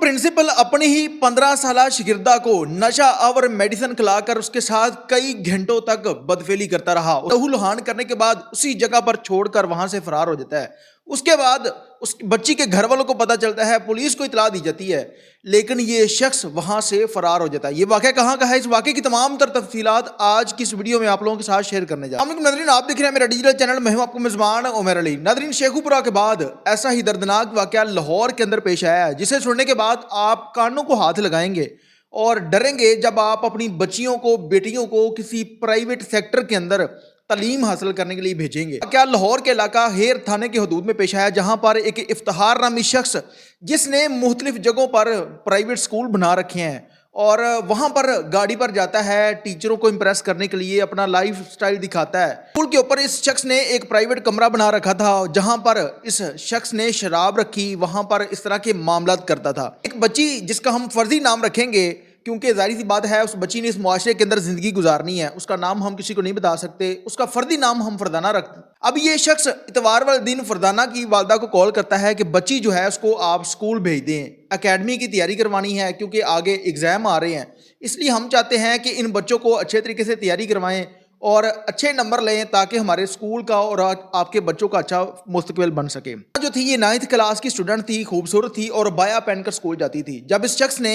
Principal अपने ही 15 साला शागिर्दा को नशा और मेडिसिन खिलाकर उसके साथ कई घंटों तक बदफेली करता रहा। लहूलुहान करने के बाद उसी जगह पर छोड़कर वहां से फरार हो जाता है। उसके बाद उस बच्ची के घर वालों को पता चलता है, पुलिस को इतला दी जाती है, लेकिन ये शख्स वहां से फरार हो जाता है। ये वाकया कहाँ का है, इस वाकये की तमाम तर तफसीलात आज की इस वीडियो में आप लोगों के साथ शेयर करने जा रहा हूं। नादरीन, आप देख रहे हैं मेरा डिजिटल चैनल, मैं हूं आपको मेजबान उमर अली। नादरीन, शेखुपुरा के बाद ऐसा ही दर्दनाक वाकया लाहौर के अंदर पेश आया है, जिसे सुनने के बाद आप कानों को हाथ लगाएंगे और डरेंगे जब आप अपनी बच्चियों को, बेटियों को किसी प्राइवेट सेक्टर के अंदर तालीम हासिल करने के लिए भेजेंगे। क्या लाहौर के इलाका हेर थाने के हदूद में पेश आया, जहां पर एक इफ्तिखार नामी शख्स जिसने मुख्तलिफ जगहों पर प्राइवेट स्कूल बना रखे हैं और वहां पर गाड़ी पर जाता है, टीचरों को इम्प्रेस करने के लिए अपना लाइफ स्टाइल दिखाता है। स्कूल के ऊपर इस शख्स ने एक प्राइवेट कमरा बना रखा था, जहां पर इस शख्स ने शराब रखी, वहां पर इस तरह के मामलात करता था। एक बच्ची जिसका हम फर्जी नाम रखेंगे, क्योंकि जाहिर सी बात है उस बच्ची ने इस मुआशरे के अंदर जिंदगी गुजारनी है, उसका नाम हम किसी को नहीं बता सकते, उसका फर्जी नाम हम फरदाना रखते। अब ये शख्स इतवार वाले दिन फरदाना की वालदा को कॉल करता है कि बच्ची जो है उसको आप स्कूल भेज दें, एकेडमी की तैयारी करवानी है, क्योंकि आगे एग्जाम आ रहे हैं, इसलिए हम चाहते हैं कि इन बच्चों को अच्छे तरीके से तैयारी करवाएं और अच्छे नंबर लें, ताकि हमारे स्कूल का और आपके बच्चों का अच्छा मुस्तकबिल बन सके। जो थी ये 9th क्लास की स्टूडेंट थी, खूबसूरत थी और बाया पहनकर स्कूल जाती थी। जब इस शख्स ने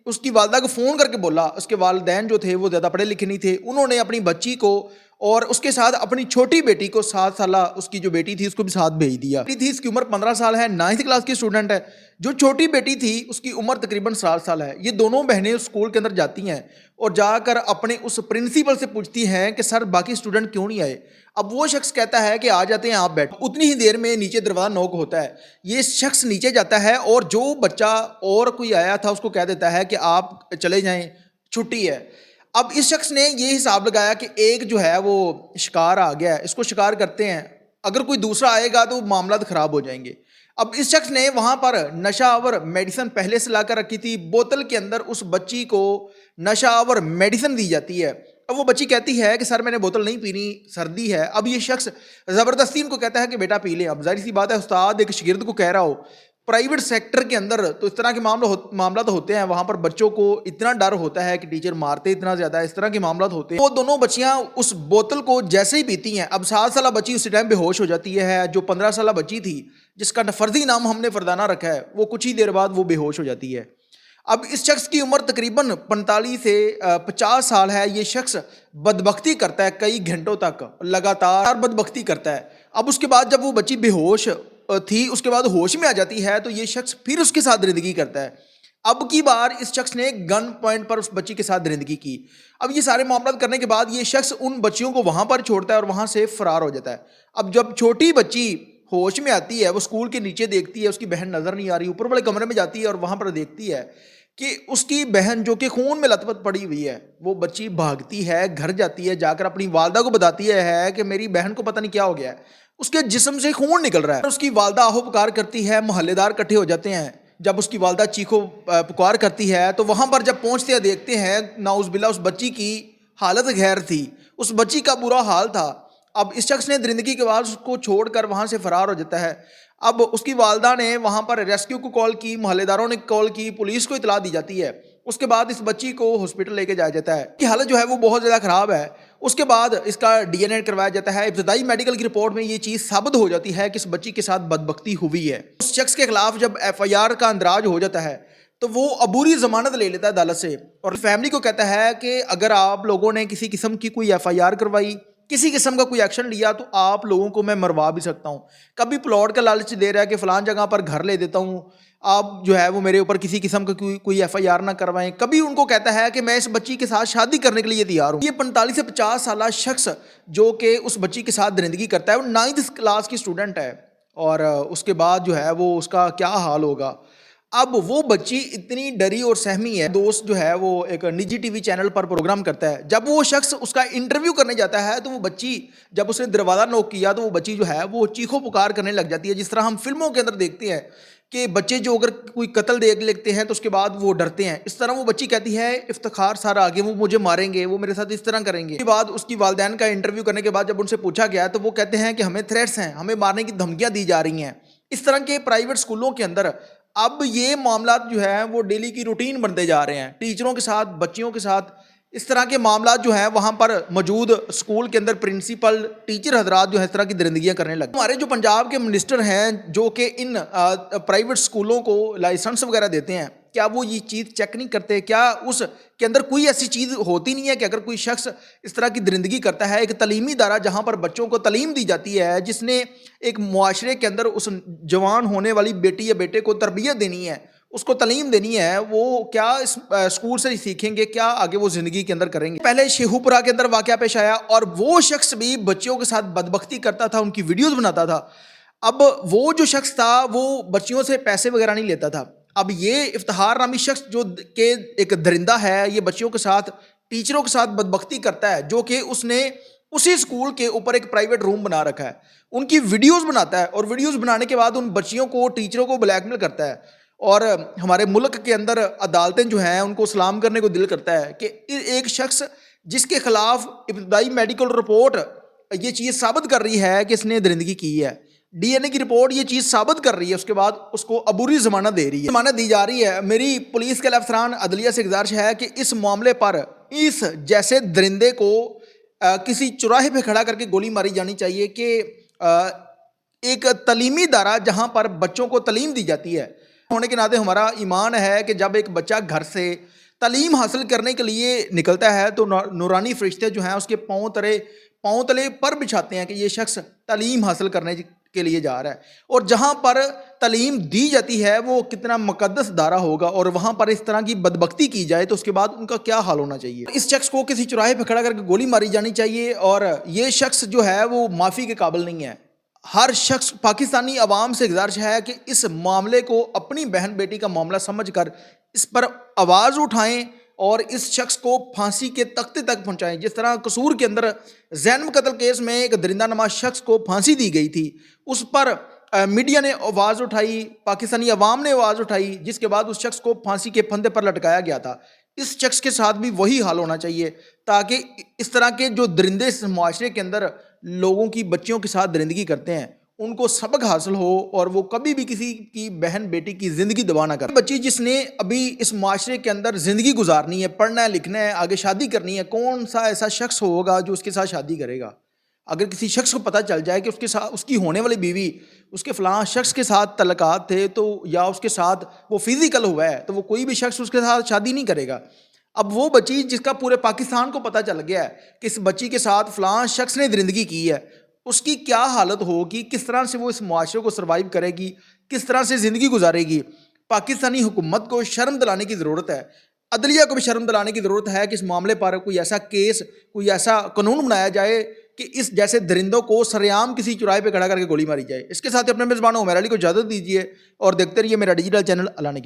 उसकी वालदा को फ़ोन करके बोला, उसके वालिदैन जो थे वो ज़्यादा पढ़े लिखे नहीं थे, उन्होंने अपनी बच्ची को और उसके साथ अपनी छोटी बेटी को, 7 साला उसकी जो बेटी थी उसको भी साथ भेज दिया। बेटी थी, इसकी उम्र 15 साल है, 9th क्लास की स्टूडेंट है। जो छोटी बेटी थी उसकी उम्र तकरीबन 7 साल है। ये दोनों बहनें उस स्कूल के अंदर जाती हैं और जाकर अपने उस प्रिंसिपल से पूछती हैं कि सर बाकी स्टूडेंट क्यों नहीं आए। अब वो शख्स कहता है कि आ जाते हैं, आप बैठ। उतनी ही देर में नीचे दरवाज़ा नॉक होता है, ये शख्स नीचे जाता है और जो बच्चा और कोई आया था उसको कह देता है कि आप चले जाएं, छुट्टी है। अब इस शख्स ने ये हिसाब लगाया कि एक जो है वो शिकार आ गया है, इसको शिकार करते हैं, अगर कोई दूसरा आएगा तो मामला ख़राब हो जाएंगे। अब इस शख्स ने वहाँ पर नशा और मेडिसिन पहले से ला कर रखी थी। बोतल के अंदर उस बच्ची को नशा और मेडिसिन दी जाती है। अब वो बच्ची कहती है कि सर मैंने बोतल नहीं पीनी, सर्दी है। अब ये शख्स ज़बरदस्ती इनको कहता है कि बेटा पी लें। अब जाहिर सी बात है, उस्ताद एक शागिर्द को कह रहा हो, प्राइवेट सेक्टर के अंदर तो इस तरह के मामला तो होते हैं। वहाँ पर बच्चों को इतना डर होता है कि टीचर मारते इतना ज़्यादा है, इस तरह के मामला होते हैं। वो दोनों बच्चियाँ उस बोतल को जैसे ही पीती हैं, अब 7 साला बच्ची उसी टाइम बेहोश हो जाती है। जो 15 साला बच्ची थी जिसका फर्जी नाम हमने फरदाना रखा है, वो कुछ ही देर बाद वो बेहोश हो जाती है। अब इस शख्स की उम्र तकरीबन 45 से 50 साल है। ये शख्स बदबख्ती करता है, कई घंटों तक लगातार बदबख्ती करता है। अब उसके बाद जब वो बच्ची बेहोश थी, उसके बाद होश में आ जाती है, तो ये शख्स फिर उसके साथ दरिंदगी करता है। अब की बार इस शख्स ने गन पॉइंट पर उस बच्ची के साथ दरिंदगी की। अब ये सारे मामला करने के बाद ये शख्स उन बच्चियों को वहाँ पर छोड़ता है और वहाँ से फरार हो जाता है। अब जब छोटी बच्ची होश में आती है, वो स्कूल के नीचे देखती है, उसकी बहन नज़र नहीं आ रही, ऊपर वाले कमरे में जाती है और वहाँ पर देखती है कि उसकी बहन जो कि खून में लथपथ पड़ी हुई है। वो बच्ची भागती है, घर जाती है, जाकर अपनी वालदा को बताती है कि मेरी बहन को पता नहीं क्या हो गया है, उसके जिस्म से खून निकल रहा है। उसकी वालदा आहो पुकार करती है, मोहल्लेदार इकट्ठे हो जाते हैं। जब उसकी वालदा चीखो पुकार करती है तो वहाँ पर जब पहुँचते हैं देखते हैं नाउज़ुबिल्लाह उस बच्ची की हालत गैर थी, उस बच्ची का बुरा हाल था। अब इस शख्स ने दरिंदगी के बाद उसको छोड़कर वहाँ से फरार हो जाता है। अब उसकी वालदा ने वहाँ पर रेस्क्यू को कॉल की, मोहल्लेदारों ने कॉल की, पुलिस को इतला दी जाती है। उसके बाद इस बच्ची को हॉस्पिटल लेके जाया जाता है कि हालत जो है वो बहुत ज़्यादा ख़राब है। उसके बाद इसका DNA करवाया जाता है। इब्तदाई मेडिकल की रिपोर्ट में ये चीज़ साबित हो जाती है कि इस बच्ची के साथ बदबख्ती हुई है। उस शख्स के खिलाफ जब FIR का अंदराज हो जाता है तो वो अबूरी ज़मानत ले लेता है अदालत से और फैमिली को कहता है कि अगर आप लोगों ने किसी किस्म की कोई FIR करवाई, किसी किस्म का कोई एक्शन लिया, तो आप लोगों को मैं मरवा भी सकता हूँ। कभी प्लॉट का लालच दे रहा है कि फ़लान जगह पर घर ले देता हूँ, आप जो है वो मेरे ऊपर किसी किस्म का कोई FIR ना करवाएं। कभी उनको कहता है कि मैं इस बच्ची के साथ शादी करने के लिए तैयार हूँ। ये 45 से 50 साला शख्स जो कि उस बच्ची के साथ दरिंदगी करता है, वो 9th क्लास की स्टूडेंट है और उसके बाद जो है वो उसका क्या हाल होगा। अब वो बच्ची इतनी डरी और सहमी है। दोस्त जो है वो एक निजी TV चैनल पर प्रोग्राम करता है, जब वो शख्स उसका इंटरव्यू करने जाता है तो वो बच्ची, जब उसने दरवाज़ा नॉक किया तो वो बच्ची जो है वो चीखो पुकार करने लग जाती है। जिस तरह हम फिल्मों के अंदर देखते हैं कि बच्चे जो अगर कोई कत्ल देख लेते हैं तो उसके बाद वो डरते हैं, इस तरह वो बच्ची कहती है इफ्तिखार सर आगे, वो मुझे मारेंगे, वो मेरे साथ इस तरह करेंगे। उसके बाद उसकी वालिदैन का इंटरव्यू करने के बाद जब उनसे पूछा गया तो वो कहते हैं कि हमें थ्रेट्स हैं, हमें मारने की धमकियाँ दी जा रही हैं। इस तरह के प्राइवेट स्कूलों के अंदर اب یہ معاملات جو ہیں وہ ڈیلی کی روٹین بنتے جا رہے ہیں، ٹیچروں کے ساتھ، بچیوں کے ساتھ اس طرح کے معاملات جو ہیں وہاں پر موجود اسکول کے اندر پرنسپل ٹیچر حضرات جو ہے اس طرح کی درندگیاں کرنے لگے۔ ہمارے جو پنجاب کے منسٹر ہیں جو کہ ان پرائیویٹ اسکولوں کو لائسنس وغیرہ دیتے ہیں، کیا وہ یہ چیز چیک نہیں کرتے؟ کیا اس کے اندر کوئی ایسی چیز ہوتی نہیں ہے کہ اگر کوئی شخص اس طرح کی درندگی کرتا ہے، ایک تعلیمی ادارہ جہاں پر بچوں کو تعلیم دی جاتی ہے، جس نے ایک معاشرے کے اندر اس جوان ہونے والی بیٹی یا بیٹے کو تربیت دینی ہے، اس کو تعلیم دینی ہے، وہ کیا اس اسکول سے سیکھیں گے؟ کیا آگے وہ زندگی کے اندر کریں گے؟ پہلے شیخو پورہ کے اندر واقعہ پیش آیا اور وہ شخص بھی بچیوں کے ساتھ بدبختی کرتا تھا، ان کی ویڈیوز بناتا تھا۔ اب وہ جو شخص تھا وہ بچیوں سے پیسے وغیرہ نہیں لیتا تھا۔ اب یہ افتخار نامی شخص جو کہ ایک درندہ ہے، یہ بچیوں کے ساتھ، ٹیچروں کے ساتھ بدبختی کرتا ہے، جو کہ اس نے اسی اسکول کے اوپر ایک پرائیویٹ روم بنا رکھا ہے، ان کی ویڈیوز بناتا ہے اور ویڈیوز بنانے کے بعد ان بچیوں کو، ٹیچروں کو بلیک میل کرتا ہے۔ اور ہمارے ملک کے اندر عدالتیں جو ہیں ان کو سلام کرنے کو دل کرتا ہے کہ ایک شخص جس کے خلاف ابتدائی میڈیکل رپورٹ یہ چیز ثابت کر رہی ہے کہ اس نے درندگی کی ہے، ڈی این اے کی رپورٹ یہ چیز ثابت کر رہی ہے، اس کے بعد اس کو عبوری ضمانت دے رہی ہے، ضمانت دی جا رہی ہے۔ میری پولیس کے افسران عدلیہ سے گزارش ہے کہ اس معاملے پر اس جیسے درندے کو کسی چوراہے پہ کھڑا کر کے گولی ماری جانی چاہیے کہ ایک تعلیمی ادارہ جہاں پر بچوں کو تعلیم دی جاتی ہے ہونے کے ناطے ہمارا ایمان ہے کہ جب ایک بچہ گھر سے تعلیم حاصل کرنے کے لیے نکلتا ہے تو نورانی فرشتے جو ہیں اس کے پاؤں تلے پر بچھاتے ہیں کہ یہ شخص تعلیم حاصل کرنے کے لیے جا رہا ہے، اور جہاں پر تعلیم دی جاتی ہے وہ کتنا مقدس ادارہ ہوگا، اور وہاں پر اس طرح کی بدبختی کی جائے تو اس کے بعد ان کا کیا حال ہونا چاہیے۔ اس شخص کو کسی چوراہے پہ کھڑا کر کے گولی ماری جانی چاہیے، اور یہ شخص جو ہے وہ معافی کے قابل نہیں ہے۔ ہر شخص، پاکستانی عوام سے گزارش ہے کہ اس معاملے کو اپنی بہن بیٹی کا معاملہ سمجھ کر اس پر آواز اٹھائیں اور اس شخص کو پھانسی کے تختے تک پہنچائیں۔ جس طرح قصور کے اندر زینب قتل کیس میں ایک درندہ نما شخص کو پھانسی دی گئی تھی، اس پر میڈیا نے آواز اٹھائی، پاکستانی عوام نے آواز اٹھائی، جس کے بعد اس شخص کو پھانسی کے پھندے پر لٹکایا گیا تھا۔ اس شخص کے ساتھ بھی وہی حال ہونا چاہیے تاکہ اس طرح کے جو درندے اس معاشرے کے اندر لوگوں کی بچیوں کے ساتھ درندگی کرتے ہیں ان کو سبق حاصل ہو اور وہ کبھی بھی کسی کی بہن بیٹی کی زندگی تباہ نہ کرے۔ بچی جس نے ابھی اس معاشرے کے اندر زندگی گزارنی ہے، پڑھنا ہے، لکھنا ہے، آگے شادی کرنی ہے، کون سا ایسا شخص ہوگا جو اس کے ساتھ شادی کرے گا؟ اگر کسی شخص کو پتہ چل جائے کہ اس کے ساتھ، اس کی ہونے والی بیوی اس کے فلاں شخص کے ساتھ تعلقات تھے تو یا اس کے ساتھ وہ فزیکل ہوا ہے، تو وہ کوئی بھی شخص اس کے ساتھ شادی نہیں کرے گا۔ اب وہ بچی جس کا پورے پاکستان کو پتہ چل گیا ہے کہ اس بچی کے ساتھ فلاں شخص نے درندگی کی ہے، اس کی کیا حالت ہوگی، کس طرح سے وہ اس معاشرے کو سروائیو کرے گی، کس طرح سے زندگی گزارے گی۔ پاکستانی حکومت کو شرم دلانے کی ضرورت ہے، عدلیہ کو بھی شرم دلانے کی ضرورت ہے کہ اس معاملے پر کوئی ایسا کیس، کوئی ایسا قانون بنایا جائے کہ اس جیسے درندوں کو سر عام کسی چوراہے پہ کھڑا کر کے گولی ماری جائے۔ اس کے ساتھ اپنے میزبان عمیر علی کو اجازت دیجیے اور دیکھتے رہیے میرا ڈیجیٹل چینل الانے کی۔